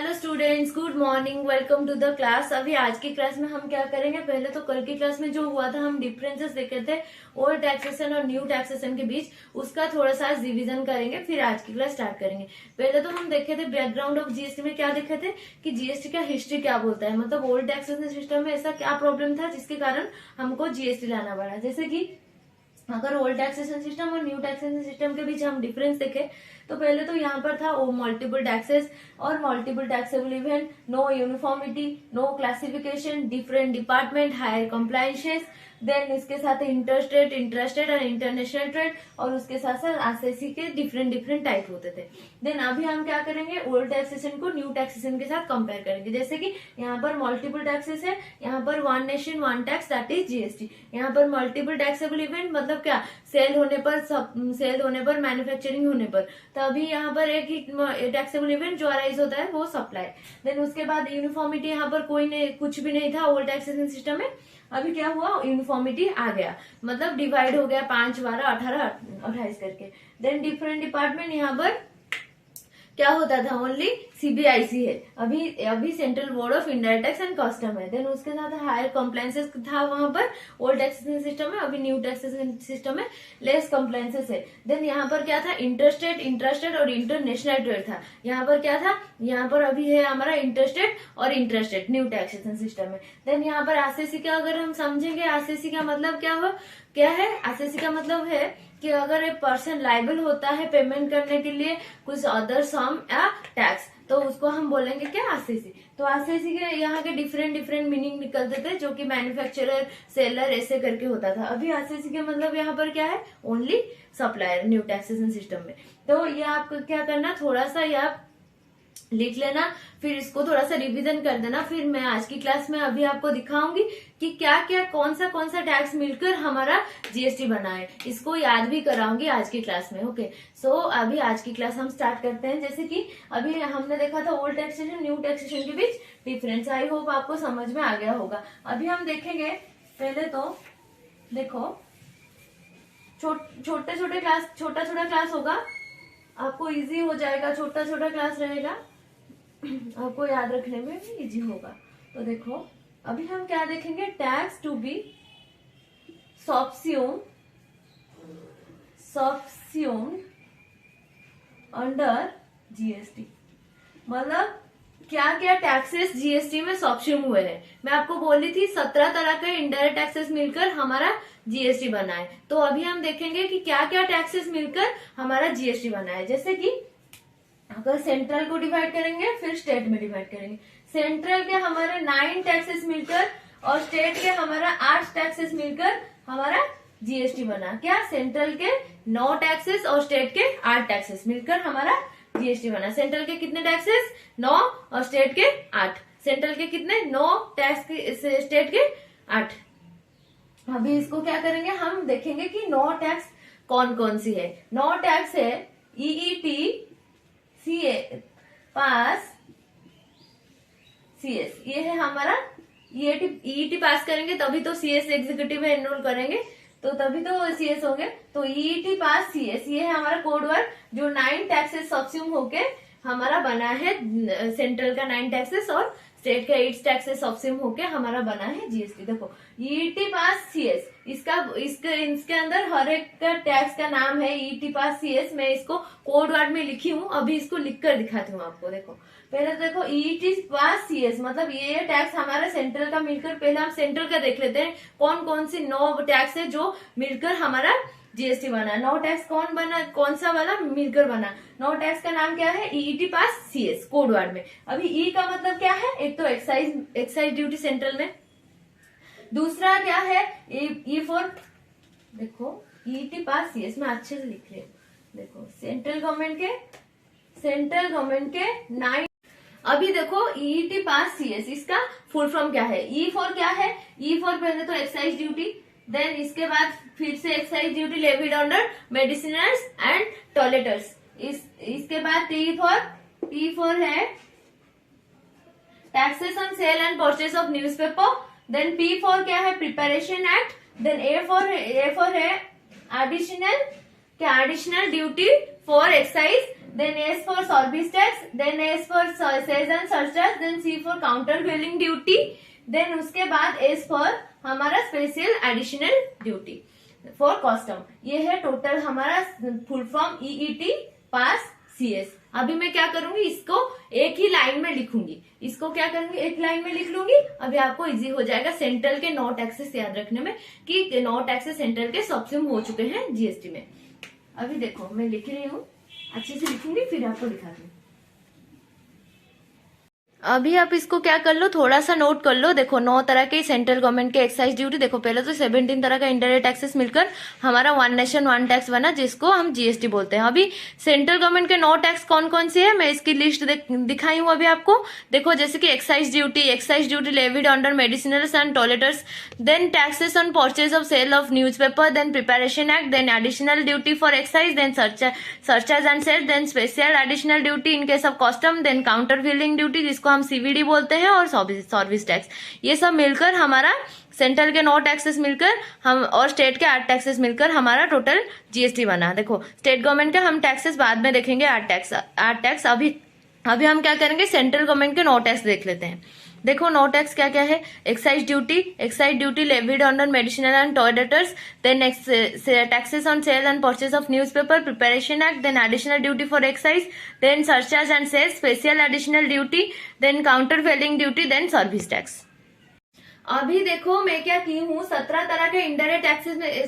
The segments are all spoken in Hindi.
Hello students, good morning, welcome to the class. अभी आज की क्लास में हम क्या करेंगे, पहले तो कल की क्लास में जो हुआ था हम डिफरेंसेस देखे थे ओल्ड टैक्सेशन और न्यू टैक्सेशन के बीच, उसका थोड़ा सा रिवीजन करेंगे, फिर आज की क्लास स्टार्ट करेंगे। पहले तो हम देखे थे बैकग्राउंड ऑफ जीएसटी में क्या देखे थे कि जीएसटी का हिस्ट्री क्या बोलता है, मतलब ओल्ड टैक्सेशन सिस्टम में ऐसा क्या प्रॉब्लम था जिसके कारण हमको जीएसटी लाना पड़ा। जैसे कि अगर ओल्ड टैक्सेशन सिस्टम और न्यू टैक्सेशन सिस्टम के बीच हम डिफरेंस देखें तो पहले तो यहाँ पर था ओ मल्टीपल टैक्सेस और multiple taxable event, no uniformity, no classification, different department, higher compliances, then इसके साथ इंटरस्टेट, इंट्रास्टेट और इंटरनेशनल ट्रेड, और उसके साथ साथ आरसीसी के डिफरेंट डिफरेंट टाइप होते थे। देन अभी हम क्या करेंगे, ओल्ड टैक्सेशन को न्यू टैक्सेशन के साथ कंपेयर करेंगे। जैसे कि यहाँ पर मल्टीपल टैक्सेस है, यहाँ पर one nation one tax that is GST. यहाँ पर मल्टीपल टैक्सेबल इवेंट मतलब क्या, सेल होने पर मैन्युफैक्चरिंग होने पर, तो अभी यहाँ पर एक ही टैक्सेबल इवेंट जो अराइज होता है वो सप्लाई। देन उसके बाद यूनिफॉर्मिटी, यहाँ पर कोई नहीं, कुछ भी नहीं था ओल्ड टैक्सेशन सिस्टम में। अभी क्या हुआ, यूनिफॉर्मिटी आ गया, मतलब डिवाइड हो गया 5, 12, 18, 28 करके। देन डिफरेंट डिपार्टमेंट, यहाँ पर क्या होता था, ओनली सीबीआईसी है, अभी central board of indirect tax and custom है। देन उसके साथ हायर कंप्लायंसेस था वहां पर ओल्ड टैक्सेशन सिस्टम में, अभी न्यू टैक्सेशन सिस्टम में लेस कंप्लायंसेस है। देन यहाँ पर क्या था, इंटरस्टेट, इंट्रास्टेट और इंटरनेशनल ट्रेड था। यहाँ पर क्या था, यहाँ पर अभी है हमारा इंटरस्टेट और इंट्रास्टेट न्यू टैक्सेशन सिस्टम में। देन यहाँ पर आरसीसी का अगर हम समझेंगे, आरसीसी का मतलब क्या है, आरसीसी का मतलब है कि अगर एक पर्सन लाइबल होता है पेमेंट करने के लिए कुछ अदर सम या टैक्स, तो उसको हम बोलेंगे क्या, आरसीसी। तो आरसीसी के यहाँ के डिफरेंट डिफरेंट मीनिंग निकलते थे, जो कि मैन्युफैक्चरर, सेलर ऐसे करके होता था। अभी आरसीसी के मतलब यहाँ पर क्या है, only supplier new taxation system में। तो ये आपको क्या करना, थोड़ा सा ये आप लिख लेना, फिर इसको थोड़ा सा रिवीजन कर देना। फिर मैं आज की क्लास में अभी आपको दिखाऊंगी कि क्या क्या कौन सा टैक्स मिलकर हमारा जीएसटी बना है, इसको याद भी कराऊंगी आज की क्लास में। ओके, सो अभी आज की क्लास हम स्टार्ट करते हैं। जैसे कि अभी हमने देखा था ओल्ड टैक्सेशन न्यू टैक्सेशन के बीच डिफरेंस, आई होप आपको समझ में आ गया होगा। अभी हम देखेंगे, पहले तो देखो छोटा छोटा क्लास होगा, आपको इजी हो जाएगा, छोटा छोटा क्लास रहेगा, आपको याद रखने में भी इजी होगा। तो देखो अभी हम क्या देखेंगे, tax to be subsumed under GST, मतलब क्या क्या टैक्सेस जीएसटी में सबस्यूम हुए हैं। मैं आपको बोली थी 17 तरह के इनडायरेक्ट टैक्सेस मिलकर हमारा जीएसटी बना है। तो अभी हम देखेंगे कि क्या क्या टैक्सेस मिलकर हमारा जीएसटी बना है। जैसे कि अगर सेंट्रल को डिवाइड करेंगे, फिर स्टेट में डिवाइड करेंगे। सेंट्रल के हमारे 9 टैक्सेस मिलकर और स्टेट के हमारा 8 टैक्सेस मिलकर हमारा जीएसटी बना। क्या, सेंट्रल के 9 टैक्सेस और स्टेट के 8 टैक्सेस मिलकर हमारा जीएसटी बना। सेंट्रल के कितने टैक्सेस, 9 और स्टेट के 8। सेंट्रल के कितने, 9 टैक्स के, स्टेट के 8। अभी इसको क्या करेंगे, हम देखेंगे कि 9 टैक्स कौन कौन सी है। 9 टैक्स है ईईटी, सीए पास, सीएस, ये है हमारा ईईटी पास करेंगे तभी तो सीएस एग्जीक्यूटिव में एनरोल करेंगे, तो तभी तो सीएस होंगे। तो ईईटी पास सीएस, ये है हमारा कोड वर्ड, जो 9 टैक्सेस सबस्यूम होके हमारा बना है। सेंट्रल का 9 टैक्सेस और स्टेट का 8 टैक्सेस सबस्यूम होके हमारा बना है जीएसटी। देखो ईईटी पास सीएस, इसके अंदर हर एक का टैक्स का नाम है ईईटी पास सीएस। मैं इसको कोड वर्ड में लिखी हूँ, अभी इसको लिखकर दिखाती हूँ आपको। देखो पहले तो देखो ईईटी पास सीएस, मतलब ये टैक्स हमारा सेंट्रल का मिलकर, पहले हम सेंट्रल का देख लेते हैं कौन कौन सी 9 टैक्स है जो मिलकर हमारा जीएसटी बना। 9 टैक्स कौन बना, कौन सा वाला मिलकर बना। 9 टैक्स का नाम क्या है, EET pass CS code word में। अभी ई का मतलब क्या है, एक तो एक्साइज ड्यूटी सेंट्रल में, दूसरा क्या है ई फॉर, देखो ईईटी पास सीएस में अच्छे से लिख रही हूँ। देखो सेंट्रल गवर्नमेंट के 9। अभी देखो ईईटी पास सीएस, इसका फुल फॉर्म क्या है, ई फॉर क्या है, ई फॉर पहले तो एक्साइज ड्यूटी, देन इसके बाद फिर से excise duty levied under medicinals and toiletries. इसके बाद टी फॉर है taxes on sale and purchase of newspaper. Then P for क्या है, preparation act. Then A for है additional duty for excise then S for service tax, then S for sales and surcharge, then C for countervailing duty, then उसके बाद S for हमारा special additional duty for custom. ये है टोटल हमारा full form EET pass CS. अभी मैं क्या करूंगी, इसको एक ही लाइन में लिखूंगी, इसको क्या करूंगी एक लाइन में लिख लूंगी। अभी आपको इजी हो जाएगा सेंट्रल के 9 टैक्सेस याद रखने में कि 9 टैक्सेस सेंट्रल के सब्सिम हो चुके हैं जीएसटी में। अभी देखो मैं लिख रही हूँ, अच्छे से लिखूंगी फिर आपको दिखाती हूँ। अभी आप इसको क्या कर लो, थोड़ा सा नोट कर लो। देखो 9 तरह के सेंट्रल गवर्नमेंट के एक्साइज ड्यूटी, देखो पहले तो 17 तरह का इंडायरेक्ट टैक्सेस मिलकर हमारा वन नेशन वन टैक्स बना, जिसको हम जीएसटी बोलते हैं। अभी सेंट्रल गवर्नमेंट के 9 टैक्स कौन कौन से है, मैं इसकी लिस्ट दिखाई हूँ अभी आपको। देखो जैसे कि excise duty levied under medicinals and toiletries, then taxes on purchase of sale of newspaper, then preparation act, then additional duty for excise, then surcharge and sale, then special additional duty in case of custom, then countervailing duty जिसको हम सीवीडी बोलते हैं, और सर्विस टैक्स। ये सब मिलकर हमारा सेंट्रल के 9 टैक्सेस मिलकर हम और स्टेट के 8 टैक्सेस मिलकर हमारा टोटल जीएसटी बना। देखो स्टेट गवर्नमेंट के हम टैक्सेस बाद में देखेंगे, 8 टैक्स। अभी हम क्या करेंगे, सेंट्रल गवर्नमेंट के 9 टैक्स देख लेते हैं। देखो 9 टैक्स क्या क्या है, excise duty levied on medicinal and toiletries, then taxes on sale and purchase of newspaper, preparation act, then additional duty for excise, then surcharge and sale, special additional duty, then countervailing duty, then service tax. अभी देखो मैं क्या की हूँ, 17 तरह के इंडायरेक्ट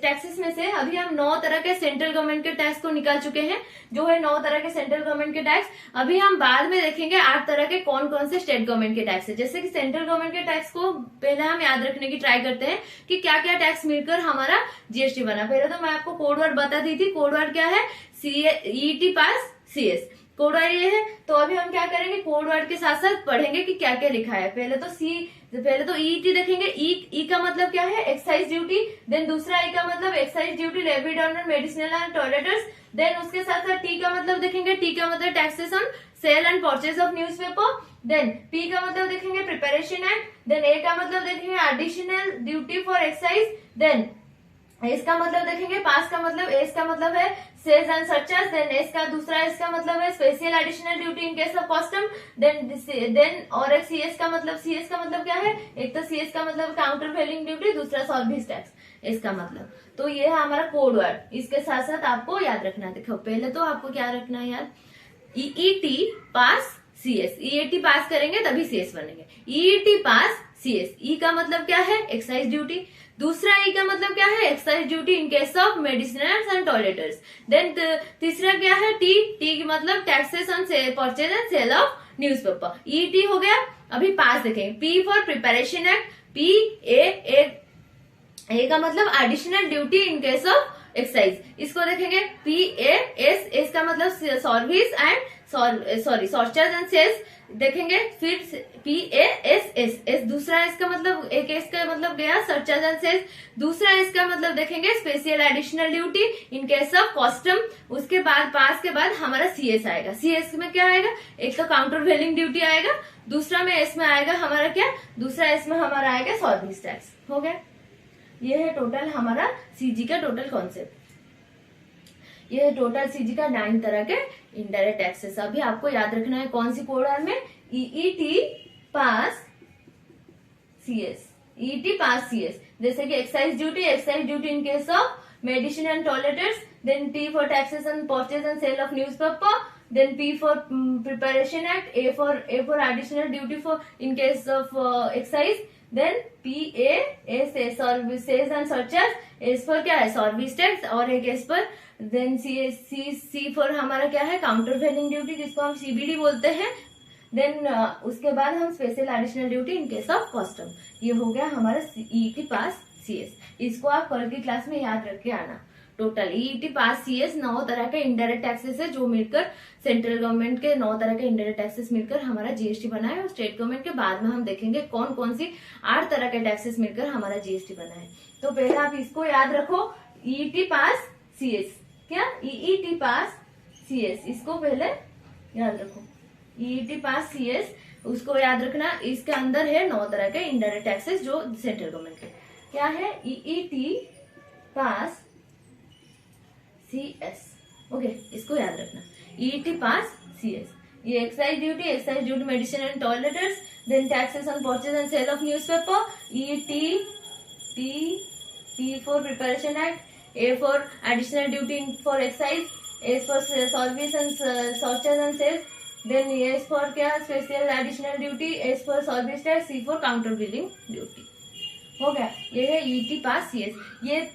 टैक्सेस में से अभी हम 9 तरह के सेंट्रल गवर्नमेंट के टैक्स को निकाल चुके हैं, जो है 9 तरह के सेंट्रल गवर्नमेंट के टैक्स। अभी हम बाद में देखेंगे 8 तरह के कौन कौन से स्टेट गवर्नमेंट के टैक्स है। जैसे कि सेंट्रल गवर्नमेंट के टैक्स को पहले हम याद रखने की ट्राई करते हैं कि क्या क्या टैक्स मिलकर हमारा जीएसटी बना। पहले तो मैं आपको कोड वर्ड बता दी थी, कोड वर्ड क्या है, EET pass CS, code word ये है। तो अभी हम क्या करेंगे, कोड वर्ड के साथ साथ पढ़ेंगे कि क्या क्या लिखा है। पहले तो ईईटी देखेंगे। ई का मतलब क्या है, एक्साइज ड्यूटी। देन दूसरा ई का मतलब excise duty levied on medicinal and toiletries. Then उसके साथ साथ टी का मतलब देखेंगे, टी का मतलब taxes on sale and purchase of newspaper. Then P का मतलब देखेंगे प्रिपरेशन एक्ट। देन ए का मतलब देखेंगे additional duty for excise. Then S का मतलब देखेंगे, पास का मतलब एस का मतलब है सेल्स एंड सरचार्ज। देन दूसरा एस का मतलब है special additional duty in case of custom. Then और एक सीएस का मतलब क्या है, एक तो सीएस का मतलब काउंटरवेलिंग ड्यूटी, दूसरा सर्विस टैक्स इसका मतलब। तो ये है हमारा कोड वर्ड, इसके साथ साथ आपको याद रखना। देखो पहले तो आपको क्या रखना है याद, ईईटी पास सीएस, ईईटी पास करेंगे तभी सीएस बनेंगे। ईईटी पास सीएस, ई का मतलब क्या है, एक्साइज ड्यूटी। दूसरा ई का मतलब क्या है, excise duty in case of medicinals and toiletries. Then तीसरा क्या है, टी की मतलब taxes on purchase and sale of newspaper. ET हो गया। अभी पास देखेंगे, P for preparation act, P A का मतलब additional duty in case of excise, इसको देखेंगे। पी एस का मतलब service and surcharge and sales देखेंगे। फिर पी एस दूसरा एस का मतलब, एक एस का मतलब गया सरचार्ज एंड सेल्स। दूसरा एस का मतलब देखेंगे special additional duty in case of custom. उसके बाद पास के बाद हमारा सीएस आएगा। सीएस में क्या आएगा, एक तो काउंटरवेलिंग ड्यूटी आएगा, दूसरा में एस में आएगा हमारा क्या, दूसरा एस में हमारा आएगा सर्विस टैक्स। हो गया, ये है टोटल हमारा सीजी का टोटल कॉन्सेप्ट। ये है टोटल सीजी का 9 तरह के इंडायरेक्ट टैक्सेस। अभी आपको याद रखना है कौन सी कोड वर्ड में, EET pass CS, EET pass CS. जैसे कि excise duty in case of medicine and toiletries. Then T for taxes on purchase and sale of newspaper. Then P for preparation act, A for additional duty for in case of excise. Then P S services and surcharge, S पर क्या है सर्विस टैक्स, और एक एस पर देन सी फॉर हमारा क्या है काउंटरवेलिंग ड्यूटी, जिसको हम सीबीडी बोलते हैं। देन उसके बाद हम special additional duty in case of custom. ये हो गया हमारा ईईटी पास सीएस। इसको आप कल की क्लास में याद रख के आना। टोटल ईईटी पास सीएस 9 तरह के इंडायरेक्ट टैक्सेस है, जो मिलकर सेंट्रल गवर्नमेंट के 9 तरह के इंडायरेक्ट टैक्सेस मिलकर हमारा जीएसटी बना है। और स्टेट गवर्नमेंट के बाद में हम देखेंगे कौन कौन सी 8 तरह के टैक्सेस मिलकर हमारा जीएसटी बना है। तो पहले आप इसको याद रखो, ईईटी पास सीएस, क्या ईईटी पास सीएस, इसको पहले याद रखो। ईईटी पास सीएस उसको याद रखना। इसके अंदर है 9 तरह के इंडायरेक्ट टैक्सेस जो सेंट्रल गवर्नमेंट के, क्या है ईईटी पास सीएस। ओके, इसको याद रखना। EET pass CS। ये excise duty medicine and toiletries, then taxes on purchase and sale of newspaper, EET P for preparation act, A for additional duty for excise, S for service and searches and sales, then S for क्या special additional duty, S for service tax, C for counter billing duty। हो गया, ये है EET पास CS।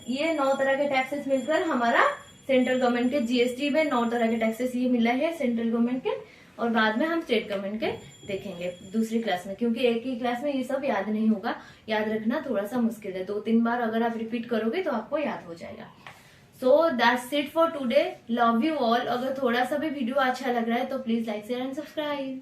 ये 9 तरह के टैक्सेस मिलकर हमारा सेंट्रल गवर्नमेंट के GST में 9 तरह के टैक्सेस ये मिला है सेंट्रल गवर्नमेंट के, और बाद में हम स्टेट गवर्नमेंट के देखेंगे दूसरी क्लास में, क्योंकि एक ही क्लास में ये सब याद नहीं होगा, याद रखना थोड़ा सा मुश्किल है। 2-3 बार अगर आप रिपीट करोगे तो आपको याद हो जाएगा। So that's it for today, love you all. अगर थोड़ा सा भी वीडियो अच्छा लग रहा है तो please like share and subscribe.